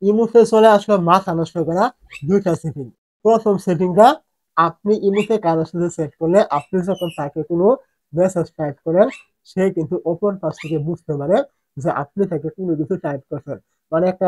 ইমোতে চলে আসলে মাথা নষ্ট করা ২ টা সেটিং। ১ম সেটিংটা আপনি ইমোতে কারো সাথে সেট করলে আপনি যখন তাকে কোনো মেসেজ টাইপ করেন, সে কিন্তু অপর পাশ থেকে বুঝতে পারে যে আপনি তাকে কোনো কিছু টাইপ করছেন। মানে একটা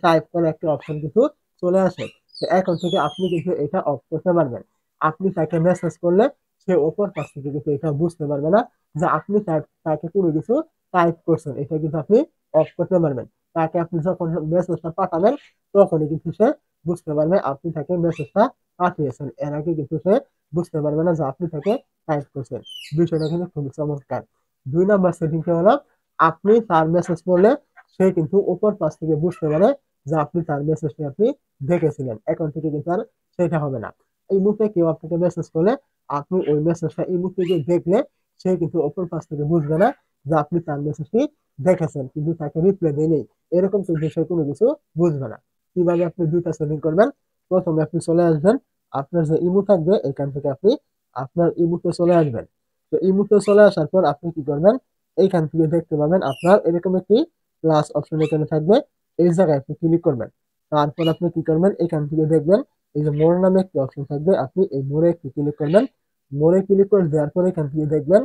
টাইপ করার একটা অপশন কিন্তু চলে আসে। তো এখন থেকে আপনি কিন্তু এটা অফ করতে পারবেন। আপনি তাকে মেসেজ করলে সে অপর পাশ থেকে কিন্তু এটা বুঝতে পারবে না যে আপনি তাকে কোনো কিছু টাইপ করছেন। এটা কিন্তু আপনি অফ করতে পারবেন। তাকে আপনি যখন মেসেজটা পাঠাবেন তখনই কিন্তু সে বুঝতে পারবে আপনি তাকে মেসেজটা পাঠিয়েছেন। এর আগে কিন্তু সে বুঝতে পারবে না যে আপনি তাকে টাইপ করছেন। বিষয়টা কিন্তু খুবই চমৎকার। ২ নাম্বার সেটিংটা হলো আপনি তার মেসেজ পড়লে সে কিন্তু অপর পাশ থেকে বুঝতে পারে যে আপনি তার মেসেজটি আপনি দেখেছিলেন। এখন থেকে কিন্তু আর সেটা হবে না। এই মুহূর্তে কেউ আপনাকে মেসেজ করলে আপনি ওই মেসেজটা এই মুহূর্তে গিয়ে দেখলে সে কিন্তু অপর পাশ থেকে বুঝবে না যে আপনি তার মেসেজটি দেখেছেন কিন্তু তাকে রিপ্লাই দেয়নি। এরকম কিন্তু সে কোনো কিছু বুঝবে না। কিভাবে আপনি ২ টা সেটিং করবেন? প্রথমে আপনি চলে আসবেন, আপনার যে ইমো থাকবে এখান থেকে আপনি আপনার ইমোতে চলে আসবেন। তো ইমোতে চলে আসার পর আপনি কি করবেন? এইখান থেকে দেখতে পাবেন আপনার এরকম একটি প্লাস অপশন এখানে থাকবে। এই জায়গায় আপনি ক্লিক করবেন। তারপর আপনি কি করবেন? এখান থেকে দেখবেন এই যে মোর নামে একটি অপশন থাকবে। আপনি এই মোড়ে একটু ক্লিক করবেন। মোড়ে ক্লিক করে দেওয়ার পরে এখান থেকে দেখবেন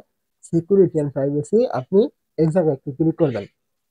সিকিউরিটি অ্যান্ড প্রাইভেসি, আপনি এই জায়গায় একটু ক্লিক করবেন।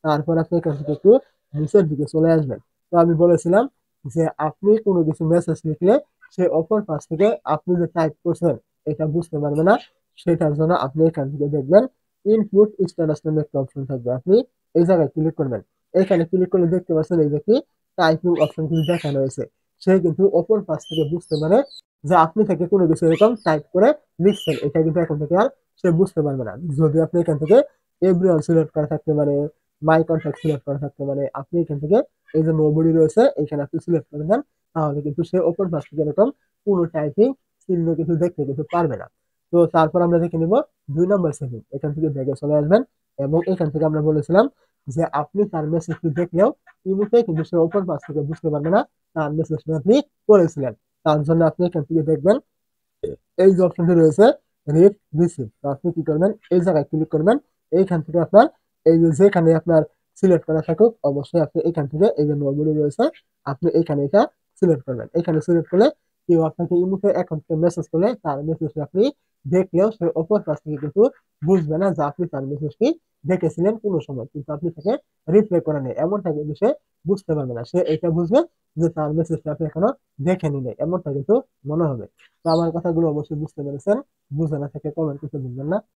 তারপর আপনি এখান থেকে একটু নিচের দিকে চলে আসবেন। তো আমি বলেছিলাম যে আপনি কোনো কিছু মেসেজ লিখলে সে অপর পাশ থেকে আপনি যে টাইপ করছেন এটা বুঝতে পারবে না। সেটার জন্য আপনি এখান থেকে দেখবেন ইনপুট স্ট্যাটাস নামে একটা অপশন থাকবে। আপনি এই জায়গায় ক্লিক করবেন। এখানে ক্লিক করলে দেখতে পাচ্ছেন এই যে কি টাইপিং অপশন কিন্তু দেখানো হয়েছে। সে কিন্তু অপর পাশ থেকে বুঝতে পারে যে আপনি থেকে কোনো কিছু এরকম টাইপ করে লিখছেন। এটা কিন্তু এখন থেকে আর সে বুঝতে পারবে না। যদি আপনি এখান থেকে এভরিওয়ান সিলেক্ট করা থাকতে পারে, মাই কন্ট্যাক্ট সিলেক্ট করা থাকতে পারে, আপনি এখান থেকে এই যে নোবডি রয়েছে এখানে আপনি সিলেক্ট করে দেন, তাহলে কিন্তু সে অপর পাশ থেকে এরকম কোনো টাইপিং চিহ্ন কিছু দেখতে কিন্তু পারবে না। তো তারপর আমরা দেখে নিব ২ নম্বর সেটিং। এখান থেকে ব্যাগে চলে আসবেন এবং এখান থেকে আমরা বলেছিলাম যে আপনি তার মেসেজটি দেখলেও ইমোতে কিন্তু সে অপর পাশ থেকে বুঝতে পারবে না তার মেসেজটি আপনি করেছিলেন। তার জন্য আপনি এখান থেকে দেখবেন এই যে অপশনটি রয়েছে রিড রিসিভ। তো আপনি কি করবেন? এই জায়গায় ক্লিক করবেন। এইখান থেকে আপনার এই যে যেখানে আপনার সিলেক্ট করা থাকুক অবশ্যই আপনি এখান থেকে এই যে নরমালি রয়েছে আপনি এখানে এটা সিলেক্ট করবেন। এখানে সিলেক্ট করলে কেউ আপনাকে ইমোতে এখন থেকে মেসেজ করলে তার মেসেজটি আপনি দেখলেও সে অপর কাছ থেকে কিন্তু বুঝবে না যে আপনি তার মেসেজটি দেখেছিলেন কোনো সময় কিন্তু আপনি তাকে রিপ্লাই করেন নাই। এমনটা কিন্তু সে বুঝতে পারবে না। সে এটা বুঝবে যে তার মেসেজটা আপনি এখনো দেখেনি নাই। এমনটা কিন্তু মনে হবে। তো আমার কথাগুলো অবশ্যই বুঝতে পেরেছেন। বুঝে না থেকে কমেন্ট করতে ভুলবেন না।